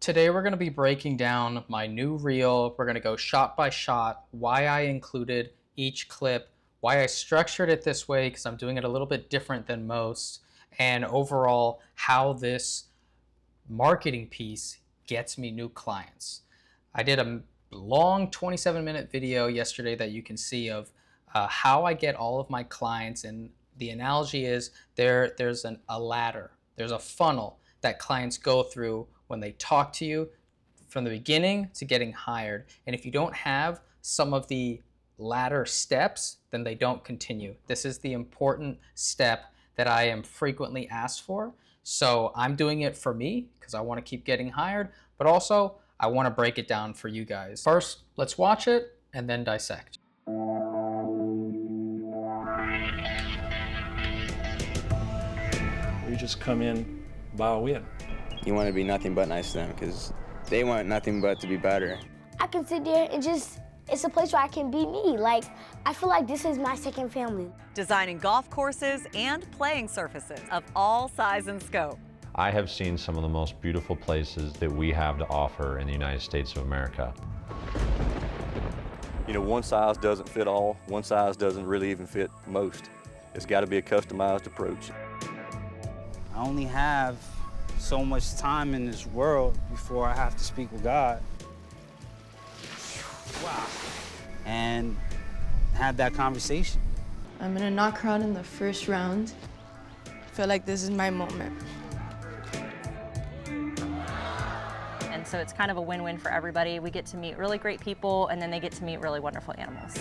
Today we're going to be breaking down my new reel. We're going to go shot by shot, why I included each clip, why I structured it this way because I'm doing it a little bit different than most, and overall how this marketing piece gets me new clients. I did a long 27-minute video yesterday that you can see of how I get all of my clients, and the analogy is there's a ladder, there's a funnel that clients go through when they talk to you from the beginning to getting hired. And if you don't have some of the ladder steps, then they don't continue. This is the important step that I am frequently asked for. So I'm doing it for me because I want to keep getting hired, but also I want to break it down for you guys. First, let's watch it and then dissect. We just come in, buy a win. You want to be nothing but nice to them because they want nothing but to be better. I can sit there and it's a place where I can be me. Like, I feel like this is my second family. Designing golf courses and playing surfaces of all size and scope. I have seen some of the most beautiful places that we have to offer in the United States of America. You know, one size doesn't fit all. One size doesn't really even fit most. It's got to be a customized approach. I only have so much time in this world before I have to speak with God. Wow. And have that conversation. I'm gonna knock her out in the first round. I feel like this is my moment. And so it's kind of a win-win for everybody. We get to meet really great people, and then they get to meet really wonderful animals.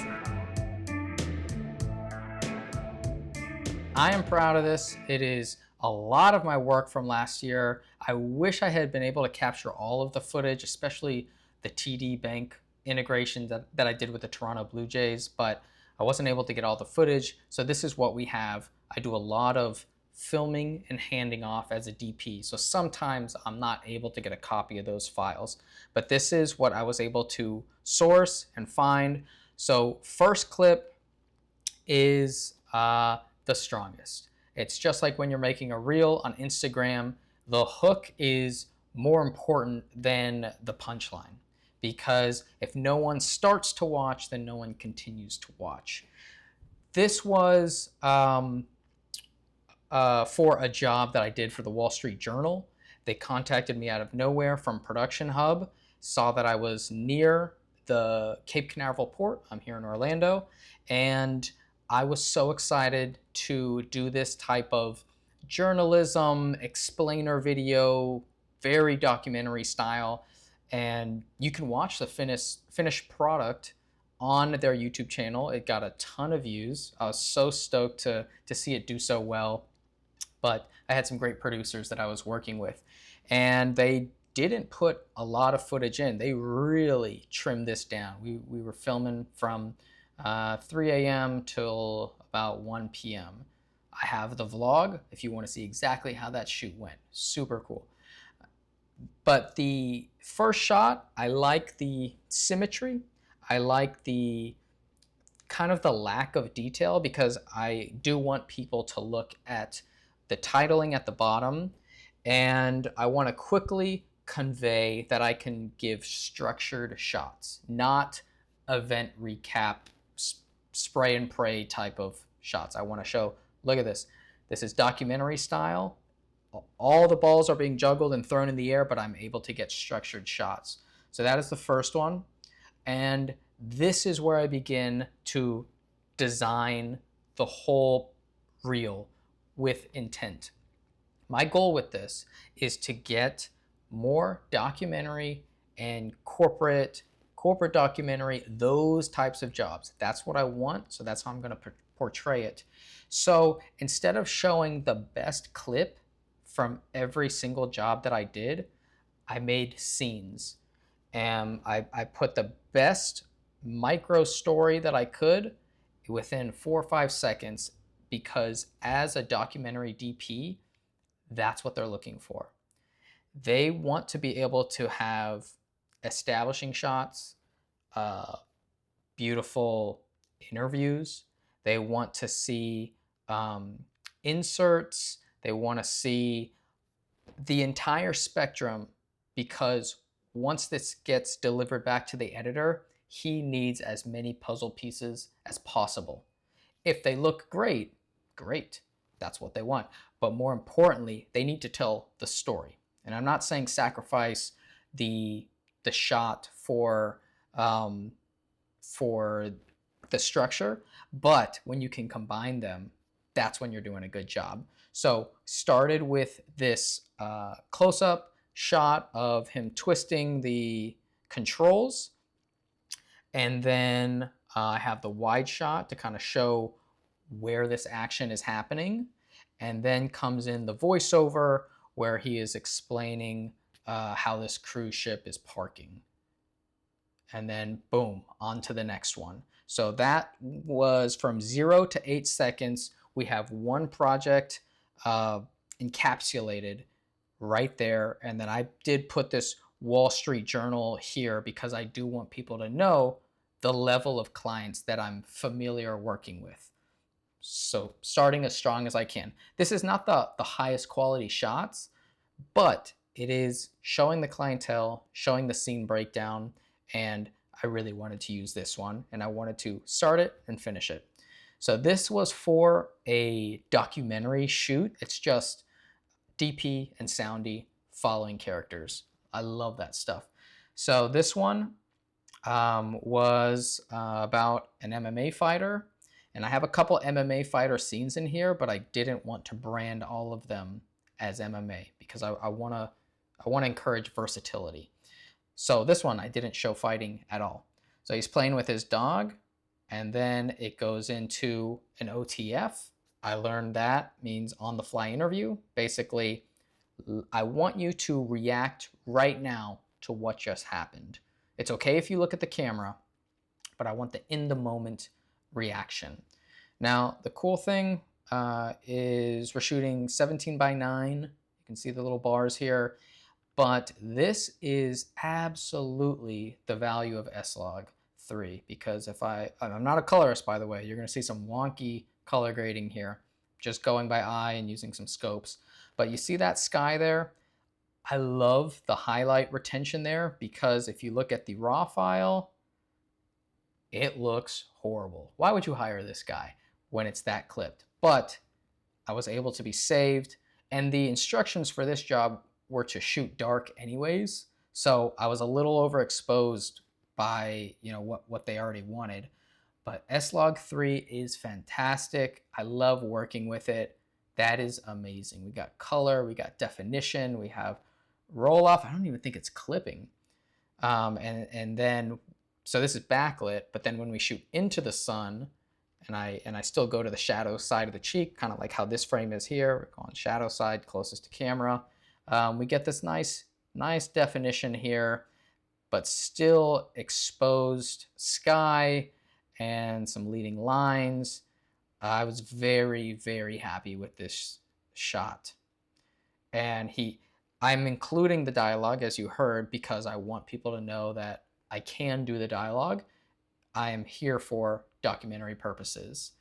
I am proud of this. It is a lot of my work from last year. I wish I had been able to capture all of the footage, especially the TD Bank integration that I did with the Toronto Blue Jays, but I wasn't able to get all the footage. So this is what we have. I do a lot of filming and handing off as a DP. So sometimes I'm not able to get a copy of those files, but this is what I was able to source and find. So first clip is the strongest. It's just like when you're making a reel on Instagram, the hook is more important than the punchline, because if no one starts to watch, then no one continues to watch. This was for a job that I did for the Wall Street Journal. They contacted me out of nowhere from Production Hub, saw that I was near the Cape Canaveral port. I'm here in Orlando, and I was so excited to do this type of journalism, explainer video, very documentary style. And you can watch the finished product on their YouTube channel. It got a ton of views. I was so stoked to see it do so well. But I had some great producers that I was working with, and they didn't put a lot of footage in. They really trimmed this down. We were filming from 3 a.m. till about 1 p.m. I have the vlog if you want to see exactly how that shoot went. Super cool. But the first shot, I like the symmetry. I like the kind of the lack of detail, because I do want people to look at the titling at the bottom, and I want to quickly convey that I can give structured shots, not event recap, spray and pray type of shots. I want to show, look at this. This is documentary style. All the balls are being juggled and thrown in the air, but I'm able to get structured shots. So that is the first one. And this is where I begin to design the whole reel with intent. My goal with this is to get more documentary and corporate documentary, those types of jobs. That's what I want, so that's how I'm going to portray it. So instead of showing the best clip from every single job that I did, I made scenes. And I put the best micro story that I could within 4 or 5 seconds, because as a documentary DP, that's what they're looking for. They want to be able to have establishing shots, beautiful interviews. They want to see inserts. They want to see the entire spectrum because once this gets delivered back to the editor, he needs as many puzzle pieces as possible. If they look great, great. That's what they want. But more importantly, they need to tell the story. And I'm not saying sacrifice the shot for the structure, but when you can combine them, that's when you're doing a good job. So started with this close-up shot of him twisting the controls, and then I have the wide shot to kind of show where this action is happening, and then comes in the voiceover where he is explaining how this cruise ship is parking. And then boom, on to the next one. So that was from 0 to 8 seconds. We have one project encapsulated right there. And then I did put this Wall Street Journal here because I do want people to know the level of clients that I'm familiar working with. So starting as strong as I can. This is not the highest quality shots, but it is showing the clientele, showing the scene breakdown, and I really wanted to use this one, and I wanted to start it and finish it. So this was for a documentary shoot. It's just DP and Soundy following characters. I love that stuff. So this one was about an MMA fighter, and I have a couple MMA fighter scenes in here, but I didn't want to brand all of them as MMA because I want to encourage versatility. So this one I didn't show fighting at all. So he's playing with his dog, and then it goes into an OTF. I learned that means on the fly interview. Basically, I want you to react right now to what just happened. It's okay if you look at the camera, but I want the in the moment reaction. Now, the cool thing is we're shooting 17:9. You can see the little bars here, but this is absolutely the value of S-Log3 because I'm not a colorist, by the way, you're gonna see some wonky color grading here, just going by eye and using some scopes. But you see that sky there? I love the highlight retention there because if you look at the raw file, it looks horrible. Why would you hire this guy when it's that clipped? But I was able to be saved, and the instructions for this job were to shoot dark anyways, so I was a little overexposed by what they already wanted. But S-Log3 is fantastic. I love working with it. That is amazing. We got color, we got definition, we have roll off. I don't even think it's clipping. And then, so this is backlit, but then when we shoot into the sun, and I still go to the shadow side of the cheek, kind of like how this frame is here. We're going shadow side, closest to camera. We get this nice definition here, but still exposed sky and some leading lines. I was very, very happy with this shot. And I'm including the dialogue, as you heard, because I want people to know that I can do the dialogue. I am here for documentary purposes.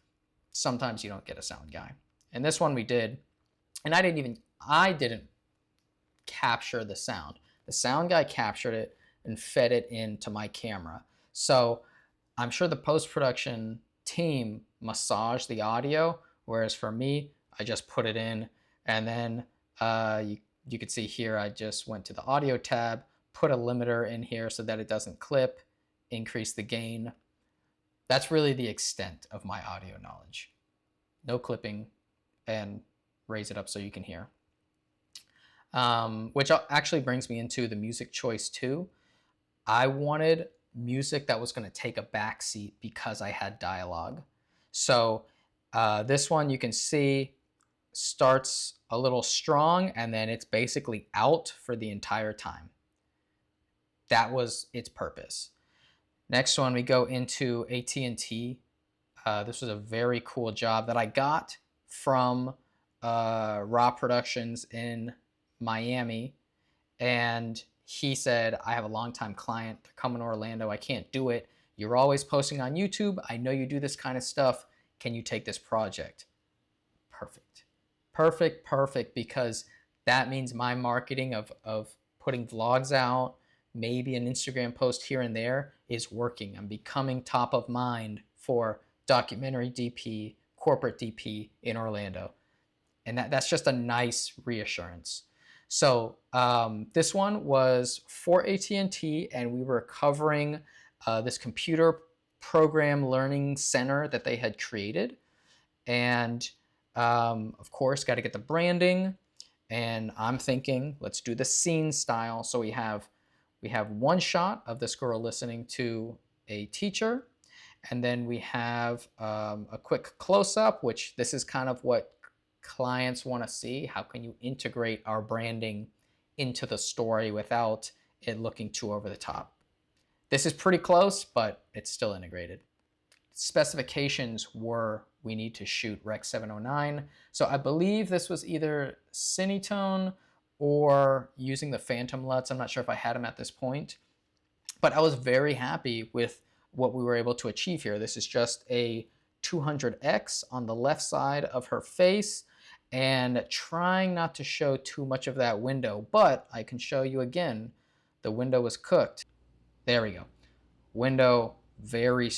Sometimes you don't get a sound guy. And this one we did, and I didn't capture the sound. The sound guy captured it and fed it into my camera. So I'm sure the post-production team massaged the audio, whereas for me, I just put it in, and then you could see here, I just went to the audio tab, put a limiter in here so that it doesn't clip, increase the gain. That's really the extent of my audio knowledge. No clipping, and raise it up so you can hear. Which actually brings me into the music choice too. I wanted music that was going to take a back seat because I had dialogue. So this one you can see starts a little strong and then it's basically out for the entire time. That was its purpose. Next one, we go into AT&T. This was a very cool job that I got from Raw Productions in Miami, and he said, I have a longtime client, they're coming to Orlando, I can't do it. You're always posting on YouTube, I know you do this kind of stuff, can you take this project? Perfect. Perfect, because that means my marketing of putting vlogs out, maybe an Instagram post here and there is working. I'm becoming top of mind for documentary DP, corporate DP in Orlando. And that's just a nice reassurance. So this one was for AT&T, and we were covering this computer program learning center that they had created. And of course, got to get the branding. And I'm thinking, let's do the scene style. So we have one shot of this girl listening to a teacher, and then we have a quick close-up, which this is kind of what clients want to see. How can you integrate our branding into the story without it looking too over the top? This is pretty close, but it's still integrated. Specifications were we need to shoot Rec 709. So I believe this was either Cinetone or using the Phantom LUTs. I'm not sure if I had them at this point, but I was very happy with what we were able to achieve here. This is just a 200X on the left side of her face, and trying not to show too much of that window, but I can show you again, the window was cooked. There we go. Window very,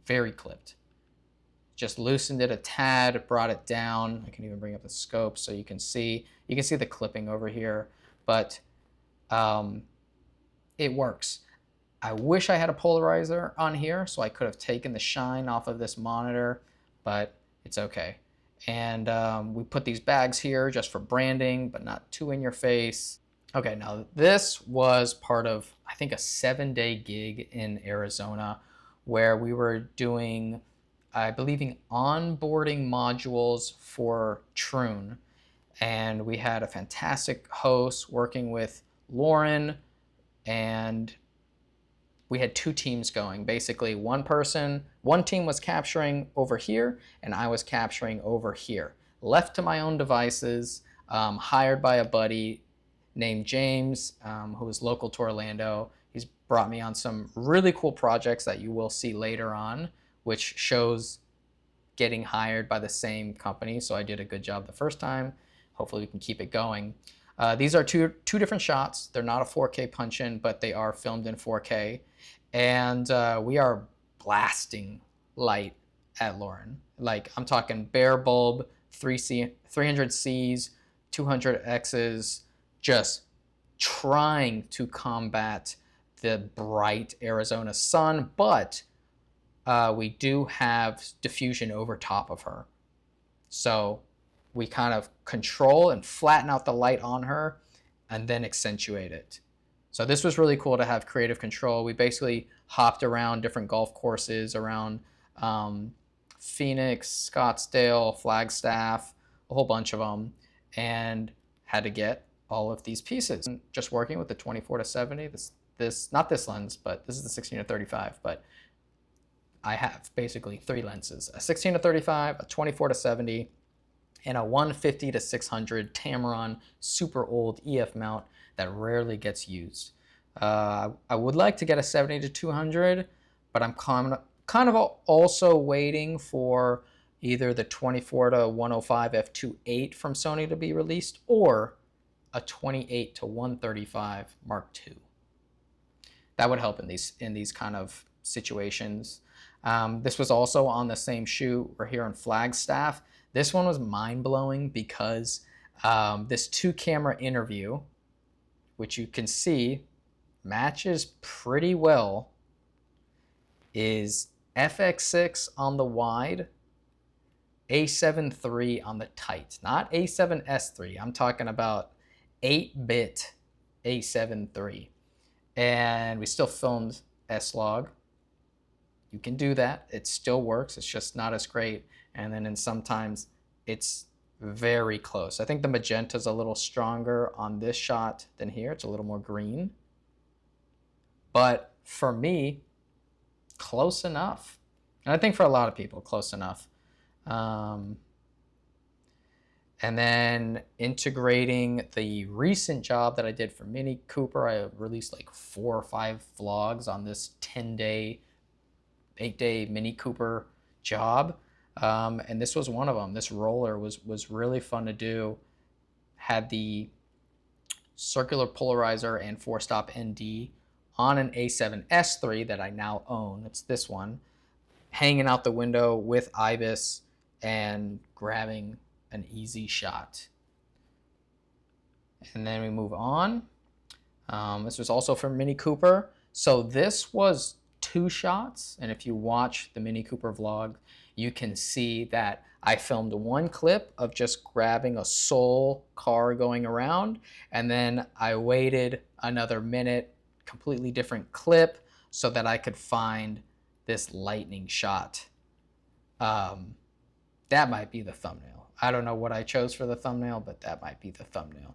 very clipped. Just loosened it a tad, brought it down. I can even bring up the scope so you can see the clipping over here, but it works. I wish I had a polarizer on here so I could have taken the shine off of this monitor, but it's okay. And we put these bags here just for branding, but not too in your face. Okay, now this was part of, I think, a 7-day gig in Arizona where we were doing, I believe, onboarding modules for Troon. And we had a fantastic host working with Lauren, and we had 2 teams going. Basically, one team was capturing over here, and I was capturing over here. Left to my own devices, hired by a buddy named James, who is local to Orlando. He's brought me on some really cool projects that you will see later on, which shows getting hired by the same company. So I did a good job the first time. Hopefully we can keep it going. These are two different shots. They're not a 4K punch-in, but they are filmed in 4K. And we are blasting light at Lauren. Like, I'm talking bare bulb, 300Cs, 200Xs, just trying to combat the bright Arizona sun, but we do have diffusion over top of her. So we kind of control and flatten out the light on her and then accentuate it. So this was really cool to have creative control. We basically hopped around different golf courses around Phoenix, Scottsdale, Flagstaff, a whole bunch of them, and had to get all of these pieces. Just working with the 24-70, this not this lens, but this is the 16-35, but I have basically 3 lenses, a 16-35, a 24-70, and a 150-600 Amaran super old EF mount that rarely gets used. I would like to get a 70-200, but I'm kind of also waiting for either the 24-105 f2.8 from Sony to be released, or a 28-135 Mark II. That would help in these kind of situations. This was also on the same shoot. We're here in Flagstaff. This one was mind-blowing because this 2-camera interview, which you can see matches pretty well, is FX6 on the wide, A7 III on the tight. Not A7S III. I'm talking about 8-bit A7 III. And we still filmed S-Log. You can do that. It still works. It's just not as great. And then sometimes it's very close. I think the magenta's a little stronger on this shot than here. It's a little more green. But for me, close enough. And I think for a lot of people, close enough. And then integrating the recent job that I did for Mini Cooper. I released like 4 or 5 vlogs on this 10-day, 8-day Mini Cooper job. And this was one of them. This roller was really fun to do. Had the circular polarizer and 4-stop ND on an A7S III that I now own. It's this one, hanging out the window with IBIS and grabbing an easy shot. And then we move on. This was also from Mini Cooper. So this was 2 shots, and if you watch the Mini Cooper vlog, you can see that I filmed 1 clip of just grabbing a sole car going around, and then I waited another minute, completely different clip, so that I could find this lightning shot. That might be the thumbnail. I don't know what I chose for the thumbnail, but that might be the thumbnail.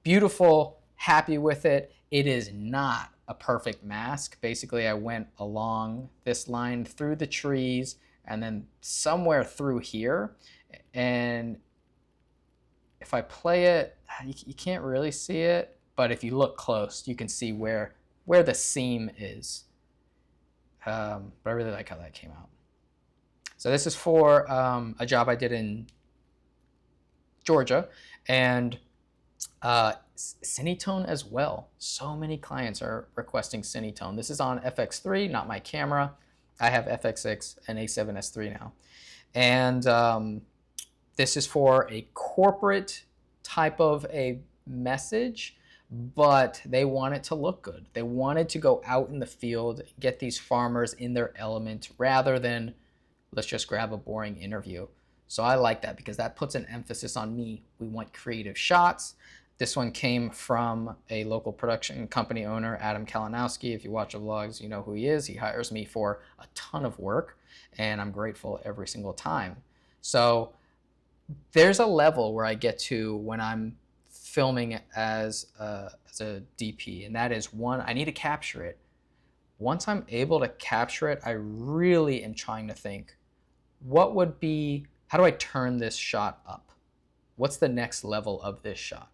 Beautiful, happy with it. It is not a perfect mask. Basically, I went along this line through the trees and then somewhere through here. And if I play it, you can't really see it, but if you look close, you can see where the seam is. But I really like how that came out. So this is for a job I did in Georgia, and Cinetone as well. So many clients are requesting Cinetone. This is on FX3, not my camera. I have FX6 and A7S III now. And this is for a corporate type of a message, but they want it to look good. They wanted to go out in the field, get these farmers in their element rather than let's just grab a boring interview. So I like that because that puts an emphasis on me. We want creative shots. This one came from a local production company owner, Adam Kalinowski. If you watch the vlogs, you know who he is. He hires me for a ton of work, and I'm grateful every single time. So there's a level where I get to when I'm filming as a DP, and that is, one, I need to capture it. Once I'm able to capture it, I really am trying to think, what would be, how do I turn this shot up? What's the next level of this shot?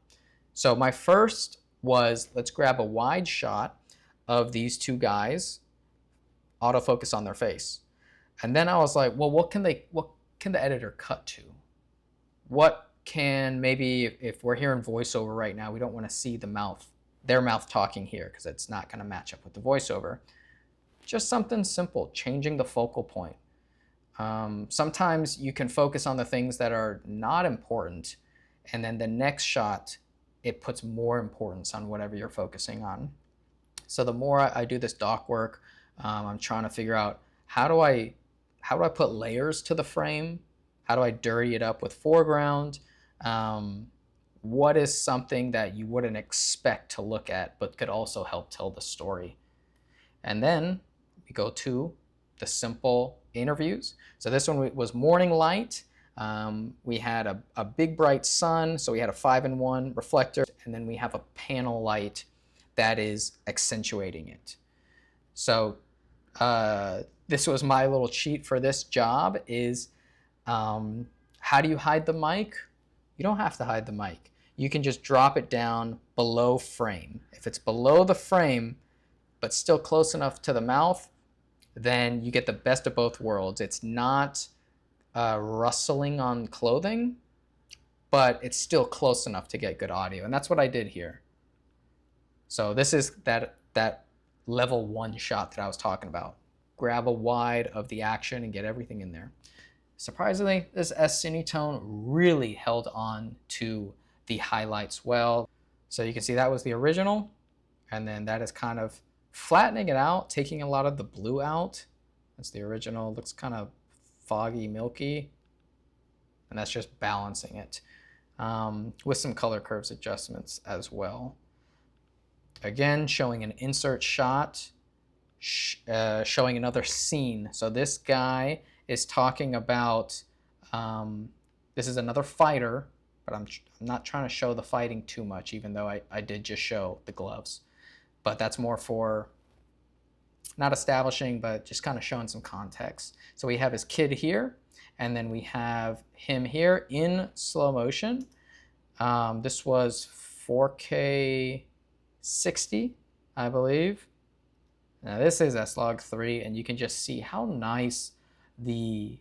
So my first was, let's grab a wide shot of these 2 guys, autofocus on their face. And then I was like, well, what can the editor cut to? What can, maybe if we're hearing voiceover right now, we don't want to see the mouth, their mouth talking here because it's not going to match up with the voiceover. Just something simple, changing the focal point. Sometimes you can focus on the things that are not important, and then the next shot, it puts more importance on whatever you're focusing on. So the more I do this doc work, I'm trying to figure out how do I put layers to the frame? How do I dirty it up with foreground? What is something that you wouldn't expect to look at but could also help tell the story? And then we go to the simple interviews. So this one was morning light. We had a big bright sun, so we had a 5-in-1 reflector, and then we have a panel light that is accentuating it. So this was my little cheat for this job is, how do you hide the mic? You don't have to hide the mic. You can just drop it down below frame. If it's below the frame, but still close enough to the mouth, then you get the best of both worlds. It's not rustling on clothing, but it's still close enough to get good audio. And that's what I did here. So this is that level 1 shot that I was talking about. Grab a wide of the action and get everything in there. Surprisingly, this S-Cinetone really held on to the highlights well. So you can see that was the original, and then that is kind of flattening it out, taking a lot of the blue out. That's the original. Looks kind of foggy, milky, and that's just balancing it with some color curves adjustments as well. Again, showing an insert shot, showing another scene. So this guy is talking about, this is another fighter, but I'm not trying to show the fighting too much, even though I did just show the gloves. But that's more for not establishing, but just kind of showing some context. So we have his kid here, and then we have him here in slow motion. This was 4K 60, I believe. Now this is S-Log3, and you can just see how nice the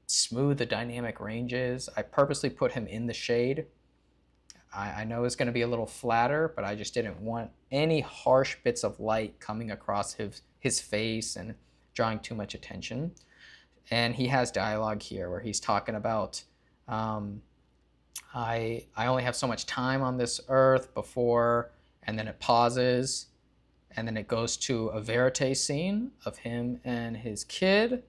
smooth the dynamic range is. I purposely put him in the shade. I know it's going to be a little flatter, but I just didn't want any harsh bits of light coming across his face and drawing too much attention. And he has dialogue here where he's talking about, I only have so much time on this earth before, and then it pauses, and then it goes to a verite scene of him and his kid.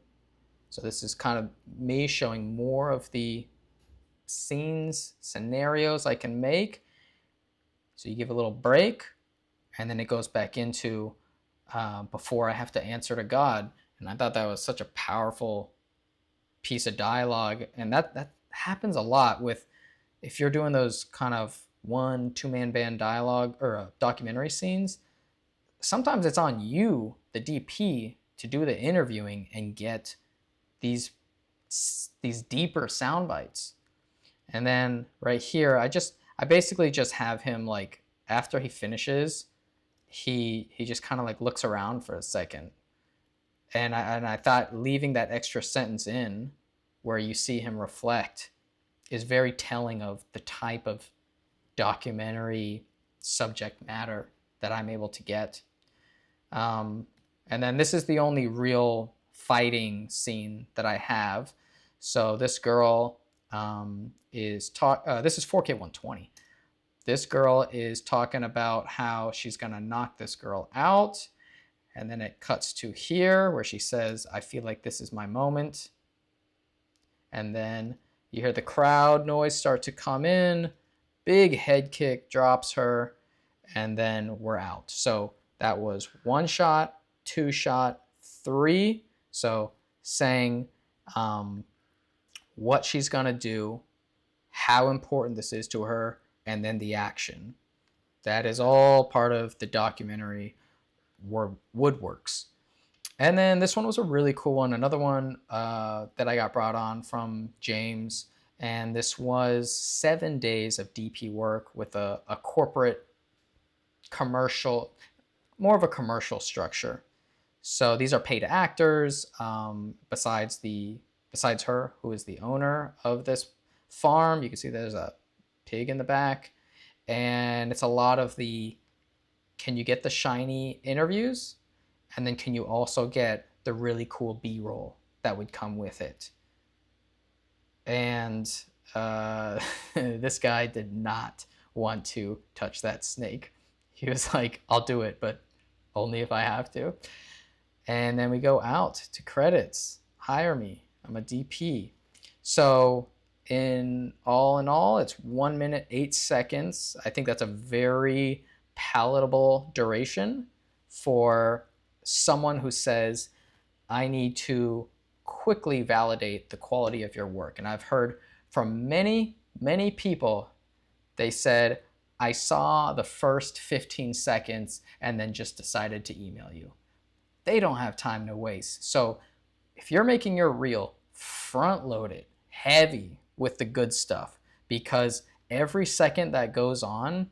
So this is kind of me showing more of the scenes, scenarios I can make. So you give a little break, and then it goes back into before I have to answer to God. And I thought that was such a powerful piece of dialogue. And that happens a lot with, if you're doing those kind of 1-2-man band dialogue or documentary scenes, sometimes it's on you, the DP, to do the interviewing and get these deeper sound bites. And then right here, I basically just have him, like, after he finishes, he just kind of like looks around for a second. And I thought leaving that extra sentence in where you see him reflect is very telling of the type of documentary subject matter that I'm able to get. And then this is the only real fighting scene that I have. So this girl this is 4K 120. This girl is talking about how she's gonna knock this girl out. And then it cuts to here where she says, I feel like this is my moment. And then you hear the crowd noise start to come in, big head kick drops her, and then we're out. So that was 1 shot, 2 shot, 3. So saying what she's gonna do, how important this is to her, and then the action. That is all part of the documentary woodworks. And then this one was a really cool one, another one that I got brought on from James, and this was 7 days of DP work with a corporate commercial, more of a commercial structure. So these are paid actors, besides her, who is the owner of this farm. You can see there's a pig in the back, and it's a lot of the, can you get the shiny interviews, and then can you also get the really cool B-roll that would come with it. And this guy did not want to touch that snake. He was like, I'll do it, but only if I have to. And then we go out to credits. Hire me. I'm a DP. So in all, it's 1 minute, 8 seconds. I think that's a very palatable duration for someone who says, I need to quickly validate the quality of your work. And I've heard from many, many people, they said, I saw the first 15 seconds and then just decided to email you. They don't have time to waste. So if you're making your reel, front load it heavy with the good stuff, because every second that goes on,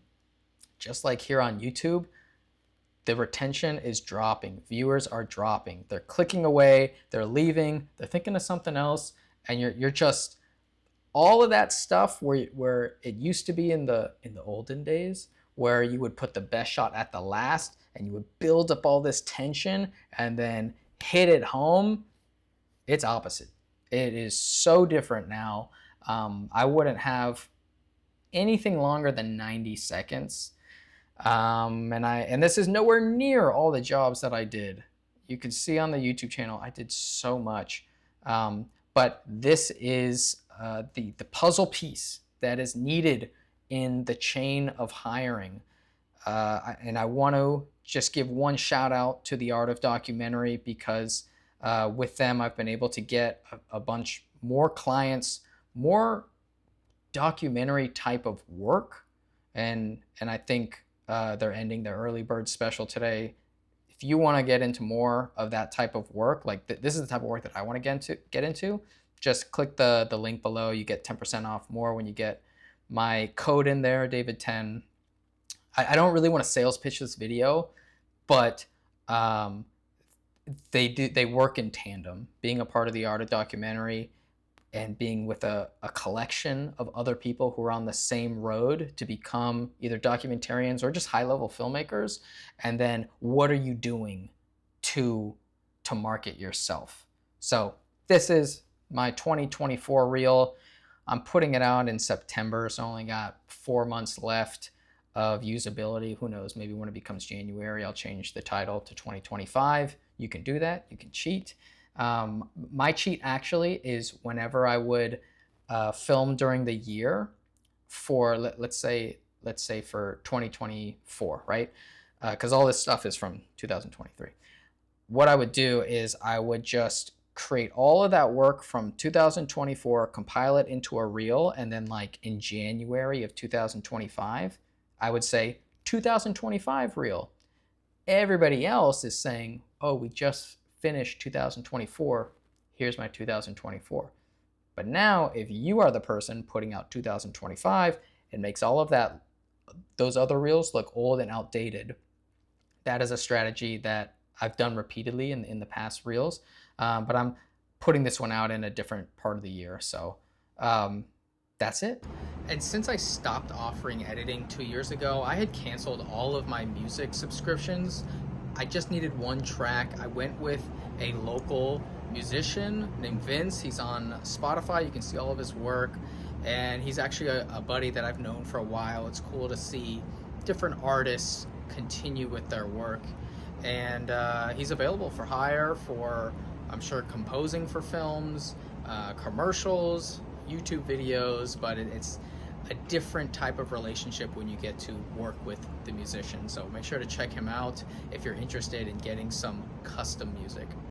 just like here on YouTube, the retention is dropping. Viewers are dropping. They're clicking away, they're leaving, they're thinking of something else, and you're just, all of that stuff where it used to be in the olden days, where you would put the best shot at the last and you would build up all this tension and then hit it home. It's opposite. It is so different now. I wouldn't have anything longer than 90 seconds. And this is nowhere near all the jobs that I did. You can see on the YouTube channel, I did so much. But this is the puzzle piece that is needed in the chain of hiring. And I want to just give one shout out to the Art of Documentary, because with them I've been able to get a bunch more clients, more documentary type of work. And I think they're ending their early bird special today. If you want to get into more of that type of work, like this is the type of work that I want to get into, just click the link below. You get 10% off more when you get my code in there, David10. I don't really want to sales pitch this video, but they work in tandem. Being a part of the Art of Documentary, and being with a collection of other people who are on the same road to become either documentarians or just high-level filmmakers. And then what are you doing to market yourself? So this is my 2024 reel. I'm putting it out in September, so I only got 4 months left of usability. Who knows, maybe when it becomes January, I'll change the title to 2025. You can do that, you can cheat. My cheat actually is whenever I would film during the year for, let's say for 2024, right? Because all this stuff is from 2023. What I would do is I would just create all of that work from 2024, compile it into a reel, and then like in January of 2025, I would say 2025 reel. Everybody else is saying, oh, we just finished 2024, here's my 2024. But now if you are the person putting out 2025, it makes all of that, those other reels look old and outdated. That is a strategy that I've done repeatedly in the past reels, but I'm putting this one out in a different part of the year. So that's it. And since I stopped offering editing 2 years ago, I had canceled all of my music subscriptions. I just needed one track. I went with a local musician named Vince. He's on Spotify. You can see all of his work. And he's actually a buddy that I've known for a while. It's cool to see different artists continue with their work. And he's available for hire for, I'm sure, composing for films, commercials, YouTube videos, but it's a different type of relationship when you get to work with the musician. So make sure to check him out if you're interested in getting some custom music.